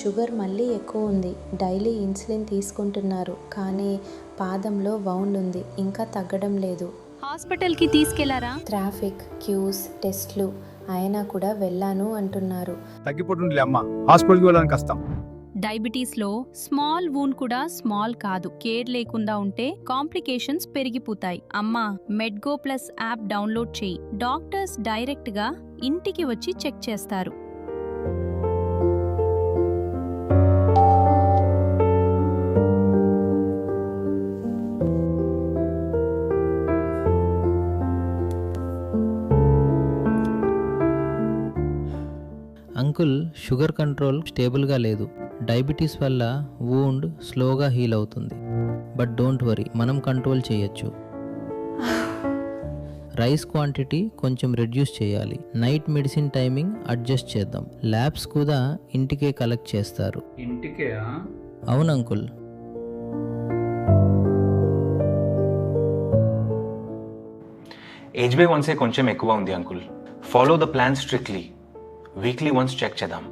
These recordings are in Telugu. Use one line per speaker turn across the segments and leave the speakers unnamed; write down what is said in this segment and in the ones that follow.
షుగర్ మళ్ళీ ఎక్కువ ఉంది. డైలీ ఇన్సులిన్ తీసుకుంటున్నారు. కానీ పాదంలో వౌండ్ ఉంది. ఇంకా తగ్గడం లేదు.
హాస్పిటల్కి తీసుకెళ్లారా?
ట్రాఫిక్, క్యూస్, టెస్ట్లు అయినా కూడా వెళ్ళాను అంటున్నారు.
తగ్గిపోతుందిలే అమ్మా, హాస్పిటల్కి వెళ్ళడానికి కష్టం.
డయాబెటీస్లో స్మాల్ వూన్ కూడా స్మాల్ కాదు. కేర్ లేకుండా ఉంటే కాంప్లికేషన్స్ పెరిగిపోతాయి. అమ్మా, మెడ్గో ప్లస్ యాప్ డౌన్లోడ్ చేయి. డాక్టర్స్ డైరెక్ట్గా ఇంటికి వచ్చి చెక్ చేస్తారు.
అంకుల్, షుగర్ కంట్రోల్ స్టేబుల్గా లేదు. డయాబెటీస్ వల్ల వూండ్ స్లోగా హీల్ అవుతుంది. బట్ డోంట్ వరీ, మనం కంట్రోల్ చేయొచ్చు. రైస్ క్వాంటిటీ కొంచెం రెడ్యూస్ చేయాలి. నైట్ మెడిసిన్ టైమింగ్ అడ్జస్ట్ చేద్దాం. ల్యాబ్స్ కూడా ఇంటికే కలెక్ట్ చేస్తారు.
ఇంటికే?
అవును అంకుల్.
HbA1c కొంచెం ఎక్కువ ఉంది uncle. Follow the plan strictly. Weekly once check చేద్దాం.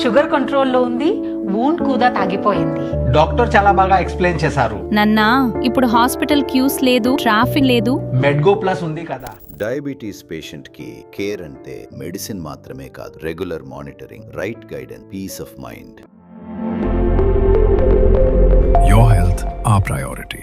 షుగర్ కంట్రోల్లో ఉంది. వూండ్ కూడా తగ్గిపోయింది.
డాక్టర్ చాలా బాగా ఎక్స్ప్లెయిన్ చేశారు.
నన్నా, ఇప్పుడు హాస్పిటల్ క్యూస్ లేదు, ట్రాఫిక్ లేదు.
మెడ్గో ప్లస్ ఉంది కదా.
డయాబెటీస్ పేషెంట్ కి కేర్ అంటే మెడిసిన్ మాత్రమే కాదు, regular monitoring, right guidance, peace of mind.
Your health, our priority.